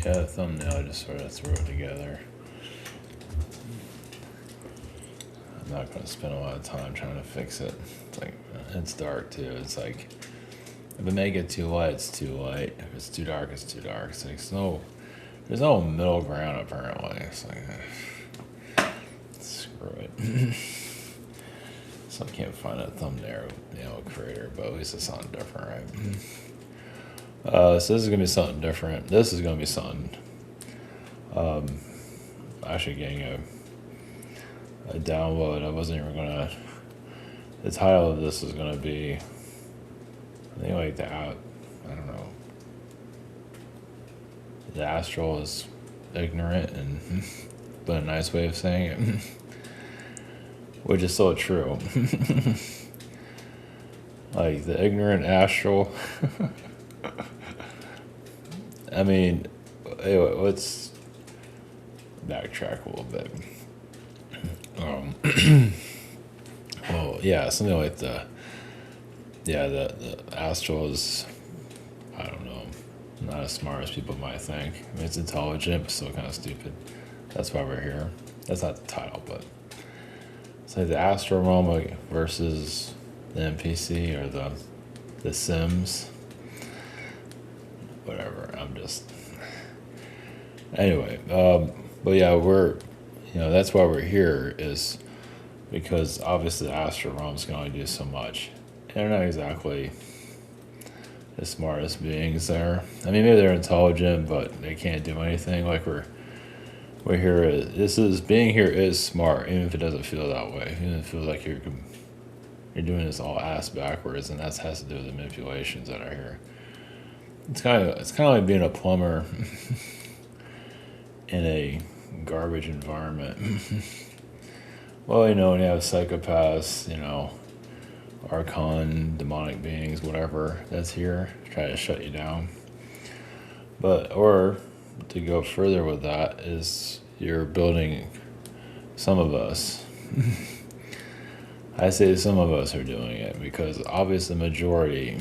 Yeah, the thumbnail, I just sort of threw it together. I'm not going to spend a lot of time trying to fix it. It's like, it's dark too. It's like, if I make it too light, it's too light. If it's too dark, it's too dark. It's like, there's no middle ground apparently. It's like, screw it. So I can't find a thumbnail, creator, but at least it's something different, right? So this is gonna be something different. This is gonna be something. Actually getting a download. I wasn't even gonna. The title of this is gonna be, I think like I don't know. The astral is ignorant, and but a nice way of saying it, which is so true. Like the ignorant astral. I mean, anyway, let's backtrack a little bit. Well, yeah, something like the astral is, I don't know, not as smart as people might think. I mean, it's intelligent, but still kind of stupid. That's why we're here. That's not the title, but it's like the astral realm versus the NPC or the Sims. Whatever. I'm just. Anyway, but yeah, that's why we're here, is because obviously the astral realms can only do so much. And they're not exactly the smartest beings there. I mean, maybe they're intelligent, but they can't do anything. Like we're here. Being here is smart, even if it doesn't feel that way. Even if it feels like you're doing this all ass backwards, and that has to do with the manipulations that are here. It's kind of like being a plumber in a garbage environment. Well, when you have psychopaths, archon, demonic beings, whatever that's here, try to shut you down. Or to go further with that is you're building some of us. I say some of us are doing it because obviously the majority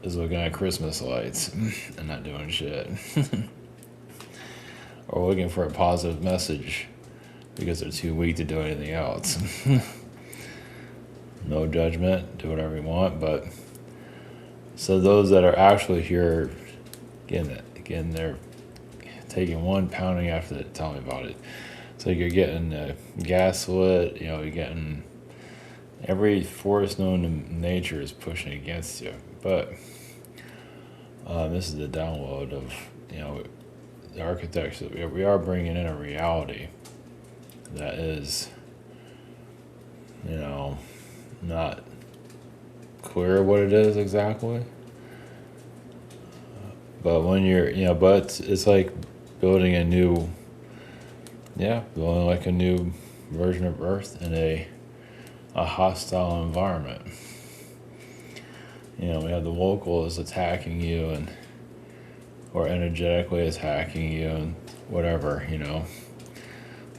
is looking at Christmas lights and not doing shit. Or looking for a positive message because they're too weak to do anything else. No judgment, do whatever you want, but so those that are actually here, again, they're taking one pounding after it. Tell me about it. So you're getting gaslit, you're getting every force known to nature is pushing against you. But this is the download of, the architecture. We are bringing in a reality that is, not clear what it is exactly. But when but it's like building like a new version of Earth in a hostile environment. We have the locals attacking you or energetically attacking you and whatever,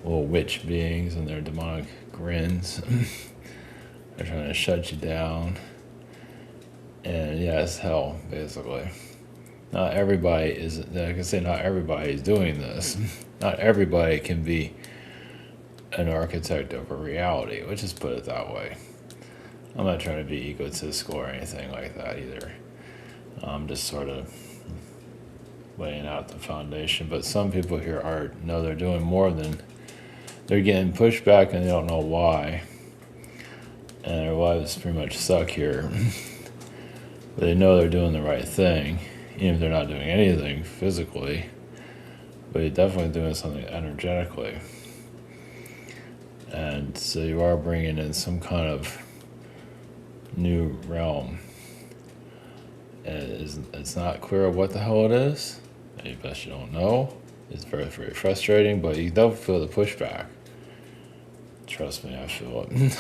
little witch beings and their demonic grins. They're trying to shut you down. And yeah, it's hell, basically. Not everybody is doing this. Not everybody can be an architect of a reality. Let's just put it that way. I'm not trying to be egotistical or anything like that either. I'm just sort of laying out the foundation. But some people here know they're doing more than, they're getting pushed back and they don't know why. And their lives pretty much suck here. But they know they're doing the right thing, even if they're not doing anything physically. But you're definitely doing something energetically. And so you are bringing in some kind of new realm. And it's not clear what the hell it is. I bet you don't know. It's very, very frustrating, but you don't feel the pushback. Trust me, I feel it.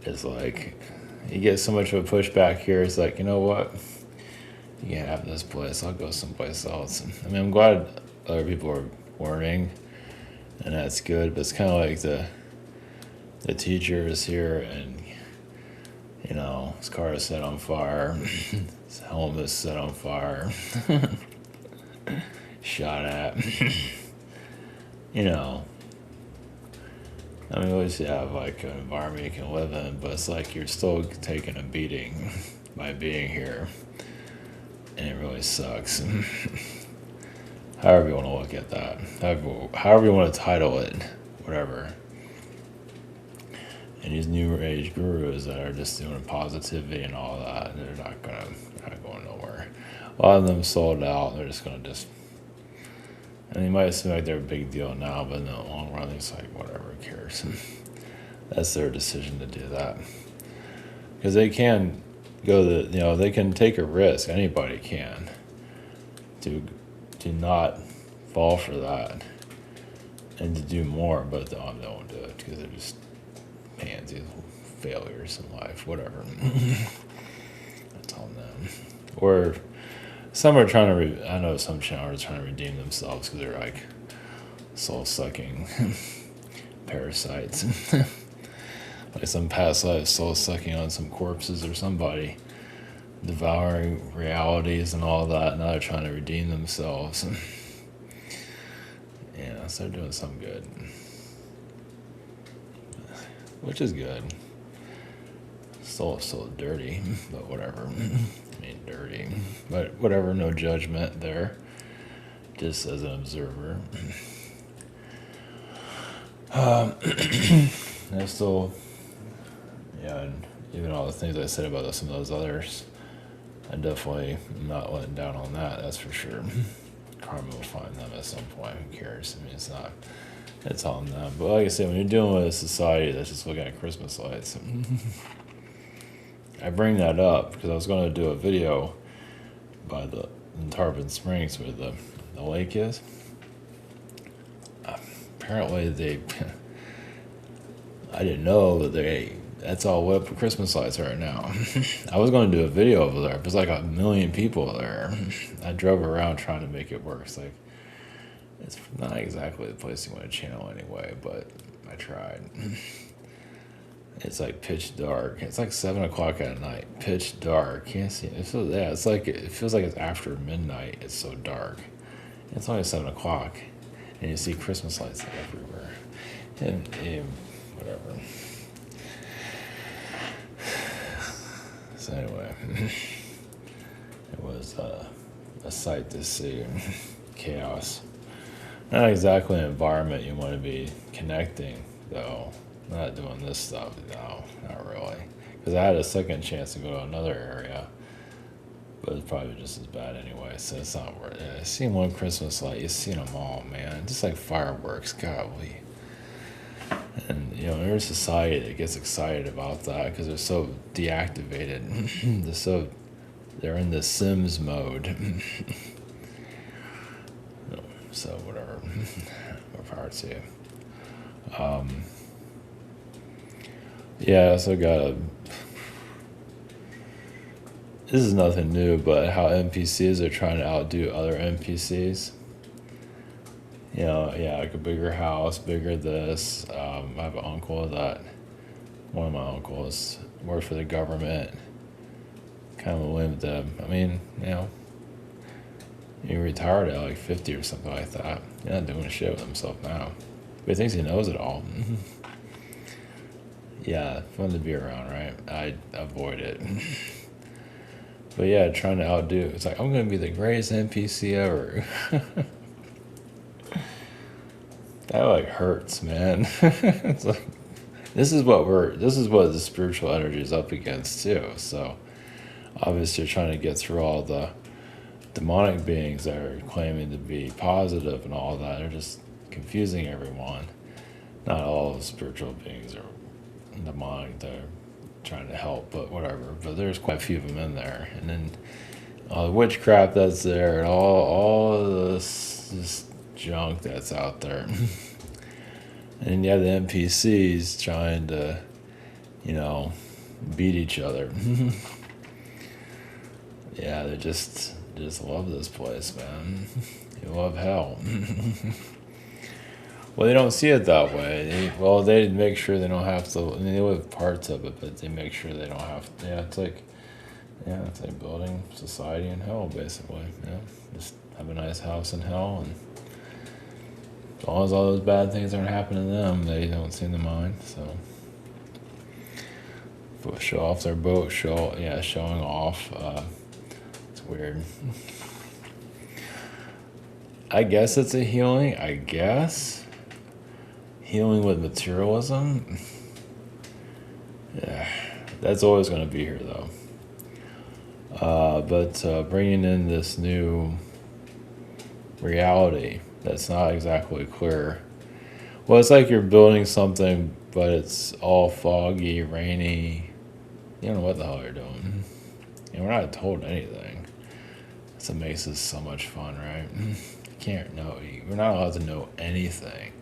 It's like, you get so much of a pushback here, it's like, you know what? You can't have this place, I'll go someplace else. I mean, I'm glad other people are learning, and that's good, but it's kind of like the teacher is here, and, his car is set on fire, his helmet is set on fire. shot at. You know, I mean, at least you have like an environment you can live in, but it's like you're still taking a beating by being here, and it really sucks. However you want to look at that, however you want to title it, whatever. And these new age gurus that are just doing positivity and all that, they're not going nowhere. A lot of them sold out. They're just and they might seem like they're a big deal now, but in the long run, it's like whatever, who cares? That's their decision to do that, because they can they can take a risk. Anybody can to not fall for that and to do more, but they won't do it because they're just pansy failures in life, whatever. That's on them. Or some are trying to, I know some channels are trying to redeem themselves because they're like soul-sucking parasites. Like some past life soul-sucking on some corpses or somebody, devouring realities and all that. Now they're trying to redeem themselves. Yeah, so they're doing some good. Which is good. Still dirty, but whatever. I mean, dirty, but whatever. No judgment there. Just as an observer. And still, yeah, and even all the things I said about some of those others, I definitely am not letting down on that. That's for sure. Karma will find them at some point. Who cares? I mean, it's on them. But like I said, when you're dealing with a society that's just looking at Christmas lights, I bring that up because I was going to do a video by in Tarpon Springs where the lake is. Apparently I didn't know that that's all lit for Christmas lights right now. I was going to do a video over there. There's like 1 million people there. I drove around trying to make it work. It's not exactly the place you want to channel anyway, but I tried. It's like pitch dark. It's like 7 o'clock at night. Pitch dark. Can't see it. It feels like it's after midnight. It's so dark. It's only 7 o'clock, and you see Christmas lights everywhere. And whatever. So anyway, it was a sight to see. Chaos. Not exactly an environment you want to be connecting, though. Not doing this stuff, no, not really. Because I had a second chance to go to another area, but it's probably just as bad anyway, so it's not worth it. I've seen one Christmas light, you've seen them all, man. Just like fireworks, golly. And, there's a society that gets excited about that because they're so deactivated. They're in the Sims mode. So, whatever. More power to you. Yeah, I also got this is nothing new, but how NPCs are trying to outdo other NPCs. Like a bigger house, bigger this. I have an uncle one of my uncles worked for the government. Kind of went with them. I mean, he retired at like 50 or something like that. He's not doing shit with himself now. But he thinks he knows it all. Yeah, fun to be around, right? I avoid it. But yeah, trying to outdo. It's like, I'm going to be the greatest NPC ever. That hurts, man. It's like, this is what the spiritual energy is up against too. So obviously you're trying to get through all the demonic beings that are claiming to be positive and all that. They're just confusing everyone. Not all spiritual beings are demonic. They're trying to help, but whatever. But there's quite a few of them in there. And then all the witchcraft that's there and all this junk that's out there. And you have the NPCs trying to, beat each other. Yeah, they just love this place, man. They love hell. Well, they don't see it that way. They make sure they don't have to. I mean, they live parts of it, but they make sure they don't have to. It's like building society in hell, basically. Just have a nice house in hell, and as long as all those bad things aren't happening to them, they don't seem to mind. So show off their boat, showing off. It's weird. I guess it's a healing. I guess healing with materialism. Yeah, that's always going to be here though. But bringing in this new reality that's not exactly clear. Well, it's like you're building something, but it's all foggy, rainy. You don't know what the hell you're doing. And we're not told anything. That's what makes this so much fun, right? You can't know. We're not allowed to know anything.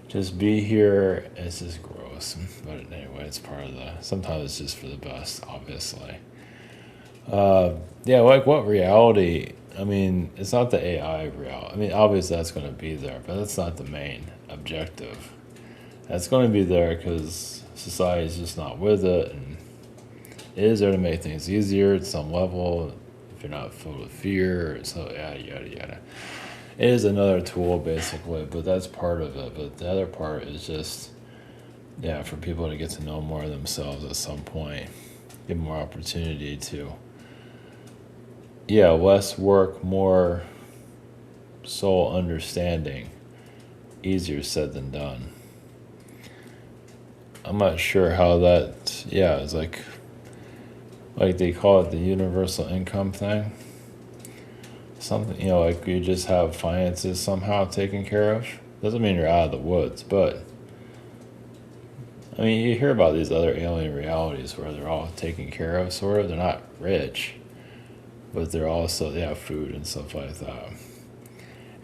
Just be here. It's just gross. But anyway, it's part of the. Sometimes it's just for the best, obviously. Yeah, like what reality? I mean, it's not the AI reality. I mean, obviously that's going to be there, but that's not the main objective. That's going to be there because society's just not with it, and it is there to make things easier at some level. If you're not filled with fear, so yada yada yada. It is another tool basically, but that's part of it. But the other part is just, yeah, for people to get to know more of themselves at some point, give more opportunity to. Yeah, less work, more soul understanding. Easier said than done. I'm not sure how that, yeah, it's like they call it the universal income thing. Something, like you just have finances somehow taken care of. Doesn't mean you're out of the woods, but I mean, you hear about these other alien realities where they're all taken care of, sort of. They're not rich, but they're also, they have food and stuff like that.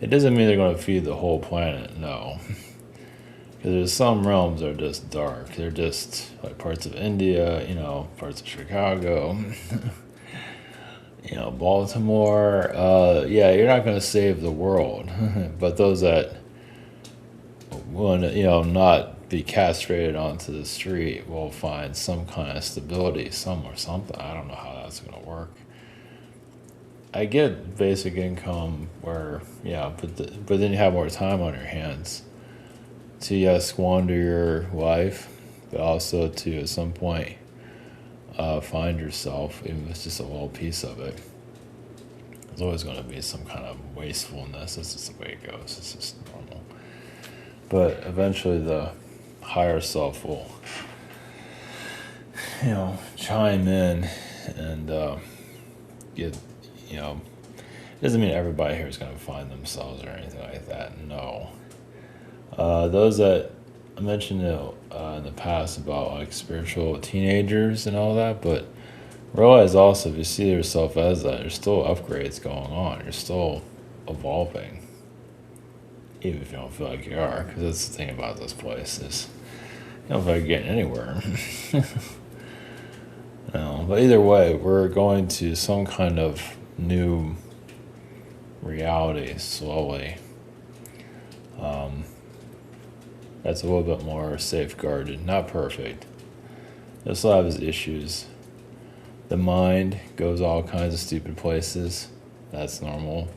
It doesn't mean they're going to feed the whole planet, no. Because there's some realms that are just dark. They're just like parts of India, parts of Chicago, Baltimore. Yeah, you're not going to save the world. But those that want to, not be castrated onto the street will find some kind of stability somewhere, something. I don't know how that's going to work. I get basic income where, yeah, but then you have more time on your hands to, yes, squander your life, but also to, at some point, find yourself, even if it's just a little piece of it. There's always going to be some kind of wastefulness. This is the way it goes. It's just normal. But eventually the higher self will, chime in and get, it doesn't mean everybody here is going to find themselves or anything like that. No. Those that I mentioned in the past about like spiritual teenagers and all that, but realize also if you see yourself as that, there's still upgrades going on. You're still evolving, even if you don't feel like you are. Because that's the thing about this place is you don't feel like you're getting anywhere. No, but either way, we're going to some kind of new reality slowly. That's a little bit more safeguarded, not perfect. It still have its issues. The mind goes all kinds of stupid places. That's normal.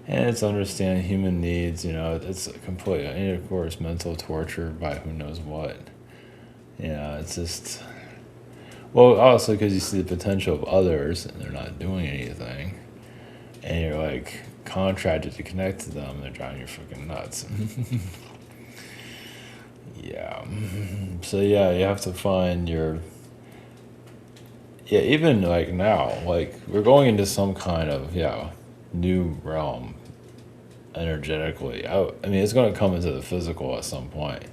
And it's understanding human needs, it's completely, and of course, mental torture by who knows what. It's just, well, also because you see the potential of others and they're not doing anything. And you're like contracted to connect to them, they're driving you freaking nuts. Yeah. So yeah, you have to find your. Yeah, even like now, like we're going into some kind of new realm, energetically. I mean, it's going to come into the physical at some point.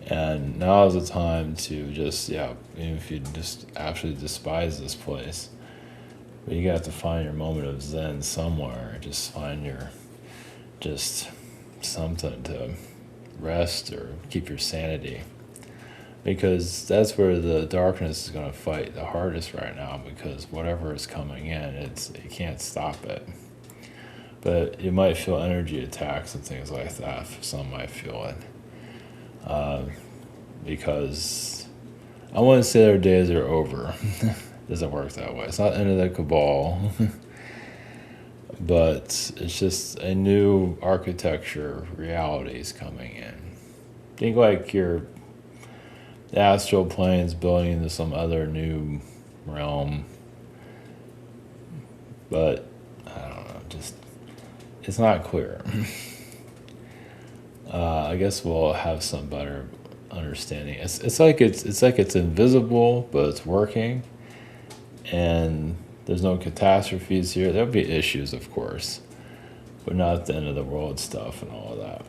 And now is the time to just even if you just absolutely despise this place, but you got to find your moment of zen somewhere. Just find your, just something to rest or keep your sanity, because that's where the darkness is going to fight the hardest right now, because whatever is coming in, it can't stop it. But you might feel energy attacks and things like that. Some might feel it, because I wouldn't say their days are over. It doesn't work that way. It's not the end of the cabal. but it's just a new architecture reality is coming in. Think like your the astral plane's building into some other new realm, but I don't know, just it's not clear. I guess we'll have some better understanding. It's like it's invisible, but it's working, and there's no catastrophes here. There'll be issues, of course, but not the end of the world stuff and all of that.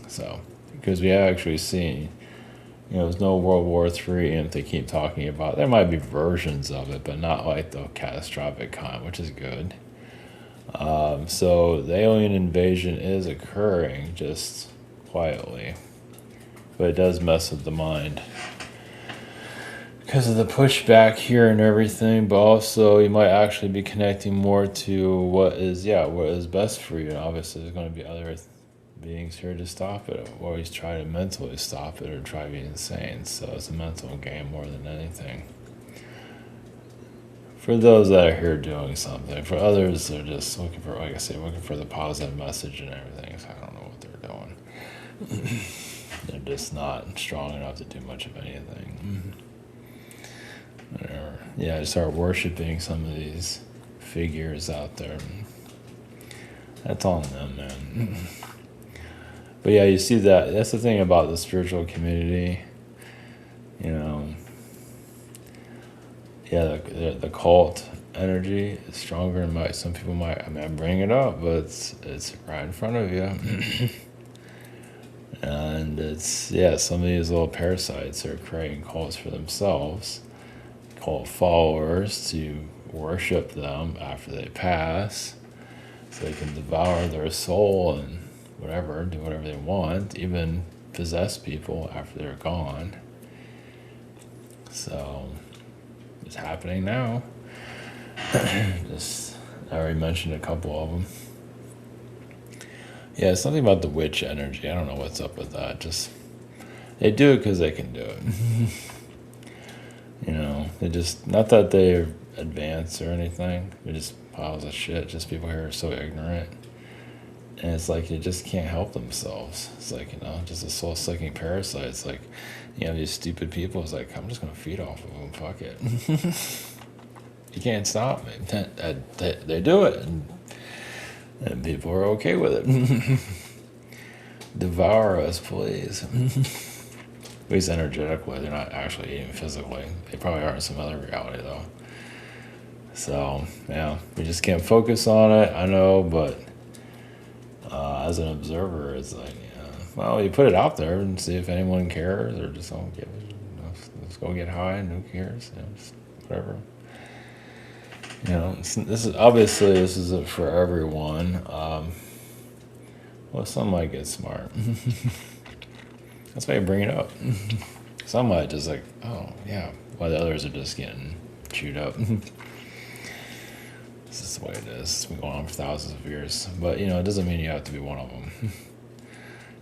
So, because we have actually seen, there's no World War III, and if they keep talking about, there might be versions of it, but not like the catastrophic kind, which is good. So the alien invasion is occurring just quietly, but it does mess with the mind because of the pushback here and everything. But also, you might actually be connecting more to what is best for you. And obviously, there's going to be other beings here to stop it, or always try to mentally stop it or try to be insane. So it's a mental game more than anything. For those that are here doing something, for others, they're just looking for, like I say, looking for the positive message and everything. So I don't know what they're doing. They're just not strong enough to do much of anything. Or, yeah, start worshiping some of these figures out there. That's on them, man. But yeah, you see that. That's the thing about the spiritual community. Yeah, the cult energy is stronger than some people might. I mean, I bring it up, but it's right in front of you. And some of these little parasites are creating cults for themselves, cult followers to worship them after they pass, so they can devour their soul and whatever, do whatever they want, even possess people after they're gone. So it's happening now. I already mentioned a couple of them. Yeah, it's something about the witch energy. I don't know what's up with that. Just they do it because they can do it. They just, not that they're advanced or anything. They're just piles of shit. Just people here are so ignorant. And it's like they just can't help themselves. It's like, just a soul-sucking parasite. It's like, these stupid people. It's like, I'm just going to feed off of them. Fuck it. You can't stop me. They do it. And people are okay with it. Devour us, please. At least energetically. They're not actually eating physically. They probably are in some other reality, though. So, yeah. We just can't focus on it. I know, but as an observer, it's like, you put it out there and see if anyone cares, or just don't give it. Let's go get high and who cares? Just whatever. This is it for everyone. Some might get smart. That's why you bring it up. Some might just like, oh yeah, while the others are just getting chewed up. This is the way it is. It's been going on for thousands of years. But it doesn't mean you have to be one of them.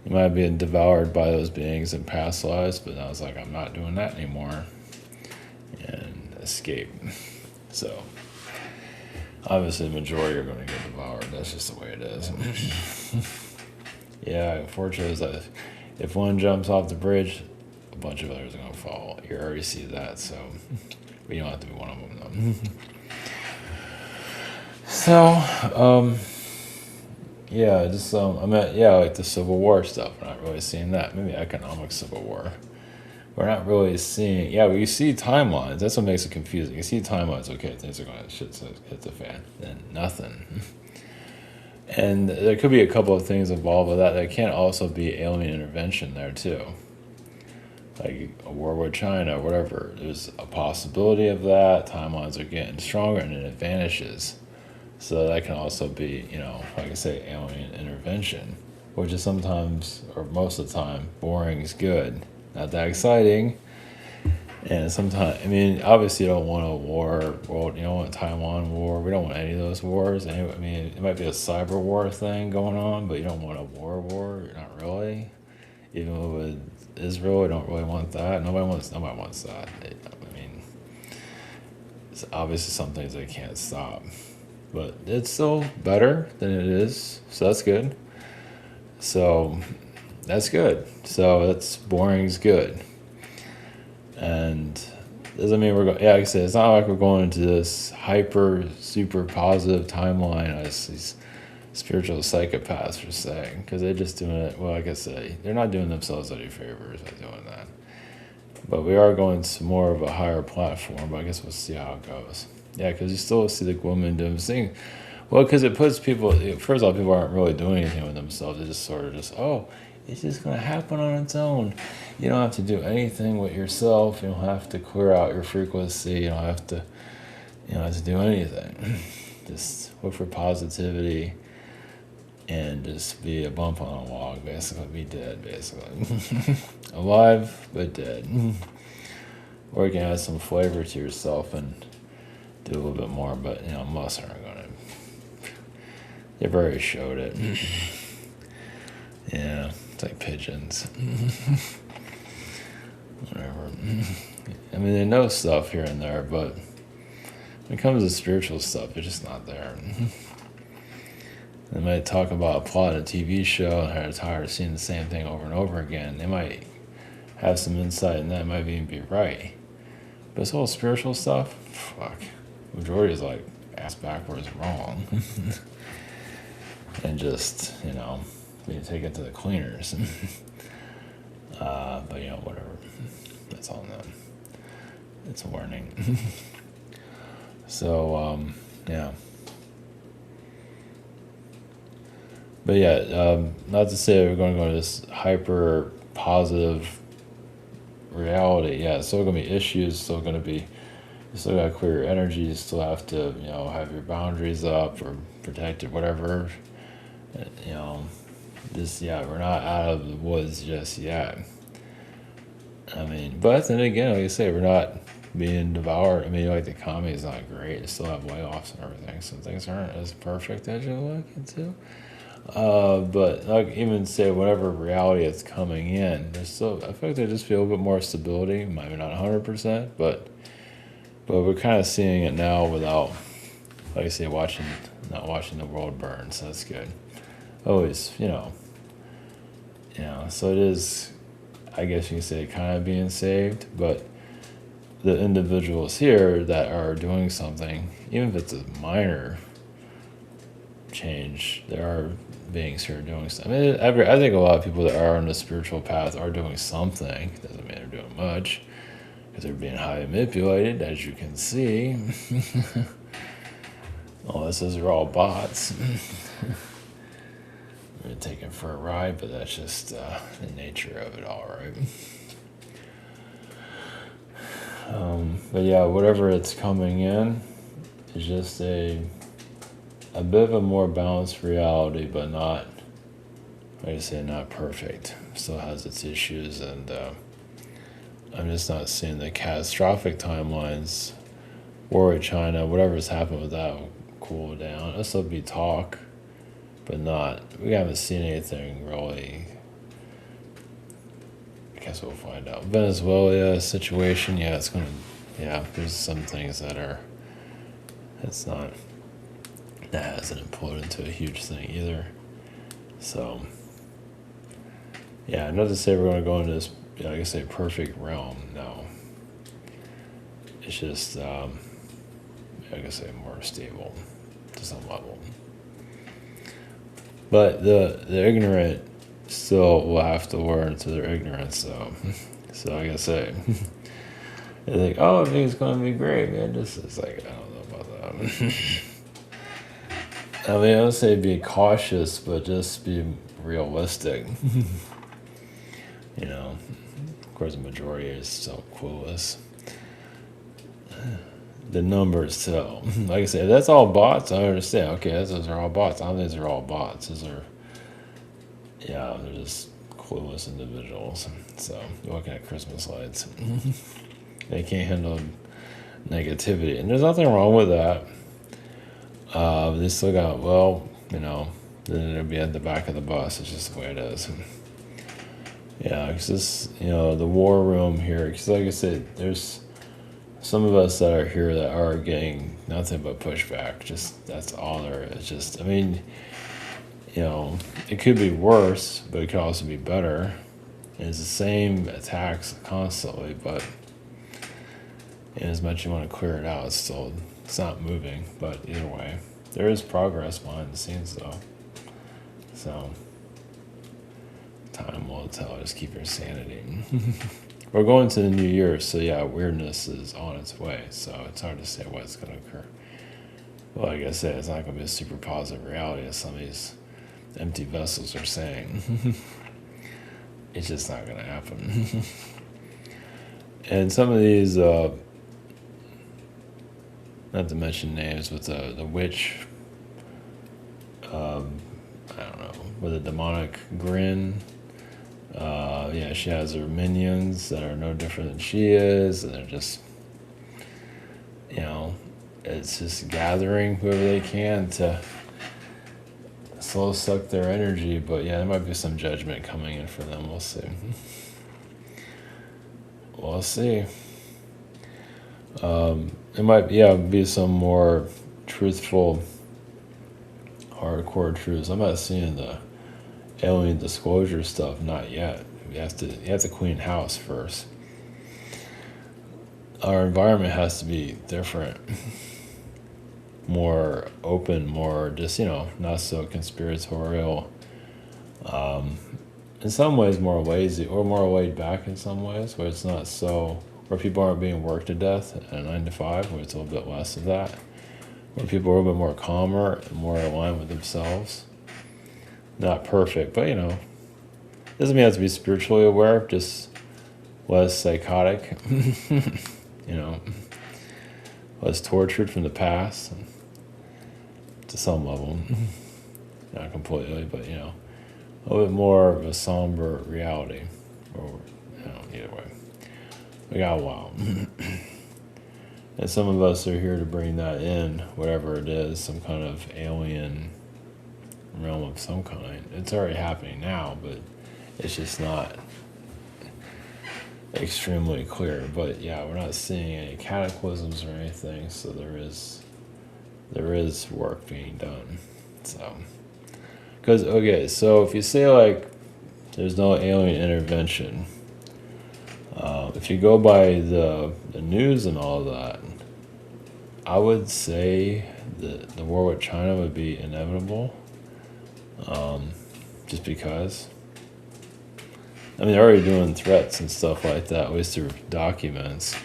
You might have been devoured by those beings in past lives, but I was like, I'm not doing that anymore, and escape. So obviously the majority are going to get devoured. That's just the way it is. Yeah, unfortunately, is that if one jumps off the bridge, a bunch of others are going to fall. You already see that, so but you don't have to be one of them, though. So, like the Civil War stuff. We're not really seeing that. Maybe economic Civil War. We're not really seeing. Yeah, we see timelines. That's what makes it confusing. You see timelines. Okay, things are going to hit the fan. Then nothing. And there could be a couple of things involved with that. There can also be alien intervention there too, like a war with China, whatever. There's a possibility of that. Timelines are getting stronger, and then it vanishes. So that can also be, like I say, alien intervention, which is sometimes, or most of the time, boring is good. Not that exciting. And sometimes, obviously you don't want a war, you don't want a Taiwan war. We don't want any of those wars. Anyway, it might be a cyber war thing going on, but you don't want a war. Not really. Even with Israel, we don't really want that. Nobody wants that. It's obviously some things they can't stop. but it's still better than it is, so that's good. So that's good. So that's boring's good, and doesn't mean we're going. Yeah, like I said, it's not like we're going into this hyper super positive timeline as these spiritual psychopaths are saying, because they're just doing it. Well, like I say, they're not doing themselves any favors by doing that. But we are going to more of a higher platform. But I guess we'll see how it goes. Yeah, because you still see the women doing this thing. Well, because it puts people. First of all, people aren't really doing anything with themselves. They just sort of it's just going to happen on its own. You don't have to do anything with yourself. You don't have to clear out your frequency. You don't have to do anything. Just look for positivity and just be a bump on a log, basically. Be dead, basically. Alive, but dead. Or you can add some flavor to yourself and do a little bit more, but, most aren't going to. They've already showed it. Yeah, it's like pigeons. Whatever. I mean, they know stuff here and there, but when it comes to spiritual stuff, it's just not there. They might talk about a plot of a TV show and they're tired of seeing the same thing over and over again. They might have some insight and that might even be right. But this whole spiritual stuff, majority is like ass backwards wrong. And just, we need to take it to the cleaners. But, whatever. That's all them. It's a warning. So, yeah. But yeah, not to say we're going to go to this hyper positive reality. Yeah, it's still going to be issues, still going to be, you still got to clear your energy, you still have to, have your boundaries up or protect it, whatever. We're not out of the woods just yet. I mean, but then again, like I say, we're not being devoured. I mean, like the economy is not great. You still have layoffs and everything, so things aren't as perfect as you're looking to. But like even say whatever reality it's coming in, there's still I feel like there just feel a bit more stability. Maybe not 100%, but we're kind of seeing it now without, like I say, not watching the world burn. So that's good. Always, So it is, I guess you can say, kind of being saved, but the individuals here that are doing something, even if it's a minor change, there are beings here doing something. I mean, I think a lot of people that are on the spiritual path are doing something. Doesn't mean they're doing much, because they're being highly manipulated, as you can see. All this is are all bots. We're taken for a ride, but that's just the nature of it all, right? But yeah, whatever it's coming in is just a bit of a more balanced reality, but not, like I say, not perfect. Still has its issues, and I'm just not seeing the catastrophic timelines. War with China, whatever's happened with that will cool down. It'll still be talk, but we haven't seen anything really. I guess we'll find out. Venezuela situation, there's some things that hasn't imploded into a huge thing either. So, not to say we're going to go into this, like I say, perfect realm. No. It's just, like I say, more stable to some level. But the ignorant still will have to learn to their ignorance. So like I say, they think, I think it's going to be great, man. This is like, I don't know about that. I mean, I would say be cautious, but just be realistic. Of course, the majority is so clueless. The numbers tell. Like I said, that's all bots. I understand. Okay, those are all bots. I don't think these are all bots. They're just clueless individuals. So you're looking at Christmas lights. They can't handle negativity, and there's nothing wrong with that. They still got then it'll be at the back of the bus. It's just the way it is. Because this, the war room here. Because like I said, there's some of us that are here that are getting nothing but pushback. Just that's all there is. Just I mean, it could be worse, but it could also be better. And it's the same attacks constantly, but as much as you want to clear it out, it's not moving. But either way, there is progress behind the scenes though. So time will tell. Just keep your sanity. We're going to the new year, so yeah, weirdness is on its way. So it's hard to say what's going to occur. Well, like I said, it's not going to be a super positive reality as some of these empty vessels are saying. It's just not going to happen. And some of these, not to mention names, but the witch, I don't know, with a demonic grin. Yeah, she has her minions that are no different than she is, and they're just, it's just gathering whoever they can to slow suck their energy. But yeah, there might be some judgment coming in for them. We'll see. We'll see. It might, be some more truthful, hardcore truths. I'm not seeing the alien disclosure stuff, not yet. You have to clean house first. Our environment has to be different, more open, more just not so conspiratorial. In some ways, more lazy or more laid back. In some ways, where it's not so, where people aren't being worked to death at a 9 to 5, where it's a little bit less of that. Where people are a little bit more calmer and more aligned with themselves. Not perfect, but doesn't mean you have to be spiritually aware, just less psychotic, less tortured from the past, to some level. Not completely, but a little bit more of a somber reality, or either way. We got a while. And some of us are here to bring that in, whatever it is, some kind of alien realm of some kind. It's already happening now, but it's just not extremely clear. But yeah, we're not seeing any cataclysms or anything, so there is work being done. So, so if you say like there's no alien intervention, if you go by the news and all of that, I would say that the war with China would be inevitable. Just because. I mean, they're already doing threats and stuff like that, at least through documents.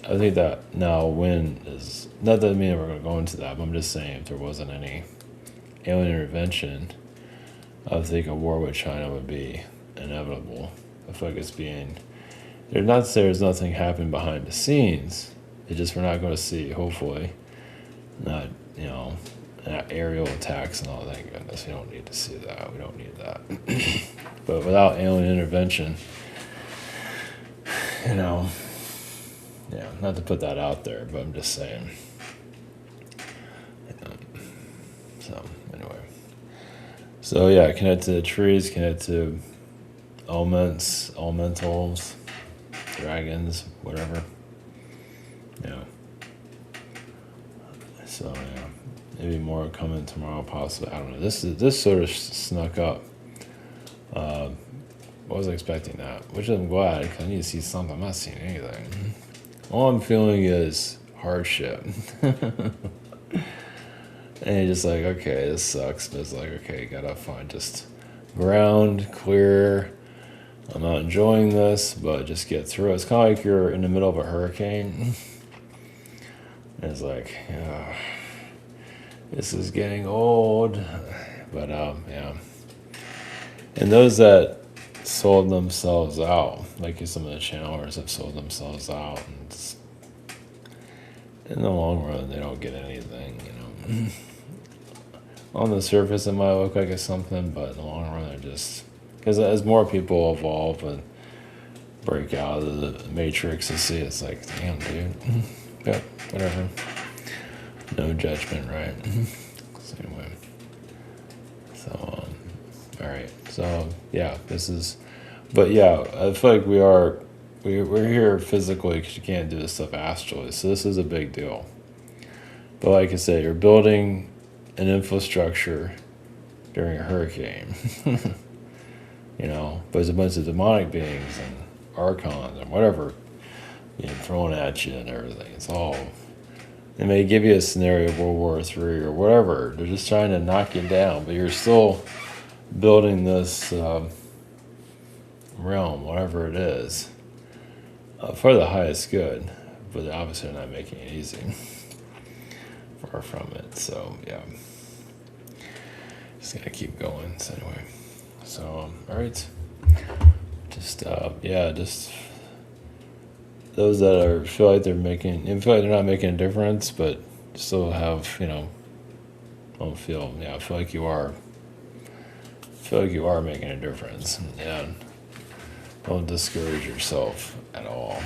I think that now when is, not that I mean we're going to go into that, but I'm just saying if there wasn't any alien intervention, I think a war with China would be inevitable. I feel like it's being, they're not saying there's nothing happening behind the scenes. It's just we're not going to see, hopefully, not, aerial attacks and all that. Thank goodness, we don't need to see that. We don't need that. But without alien intervention, not to put that out there, but I'm just saying. So anyway, so yeah, connect to the trees, connect to elements, elementals, dragons, whatever. So yeah. Maybe more coming tomorrow, possibly. I don't know. This sort of snuck up. I wasn't expecting that, which I'm glad, because I need to see something. I'm not seeing anything. All I'm feeling is hardship. And you're just like, okay, this sucks. But it's like, okay, gotta find just ground, clear. I'm not enjoying this, but just get through it. It's kind of like you're in the middle of a hurricane. And it's like, this is getting old, but yeah. And those that sold themselves out, like some of the channelers have sold themselves out, and in the long run, they don't get anything, On the surface, it might look like it's something, but in the long run, they're just, because as more people evolve and break out of the matrix and see, it's like, damn, dude. But whatever. No judgment, right? So anyway. So, all right. So, yeah, I feel like we are we're here physically because you can't do this stuff astrally. So this is a big deal. But like I said, you're building an infrastructure during a hurricane. But there's a bunch of demonic beings and archons and whatever being thrown at you and everything. It's all. They may give you a scenario of World War III or whatever. They're just trying to knock you down, but you're still building this realm, whatever it is, for the highest good. But obviously, they're not making it easy. Far from it. So yeah, just gotta keep going. So anyway, all right. Just just those that feel like they're not making a difference, but still have don't feel I feel like you are. Feel like you are making a difference, and don't discourage yourself at all.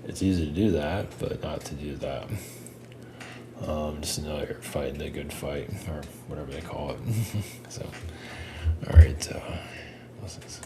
It's easy to do that, but not to do that. Just know you're fighting the good fight, or whatever they call it. So, all right. Blessings.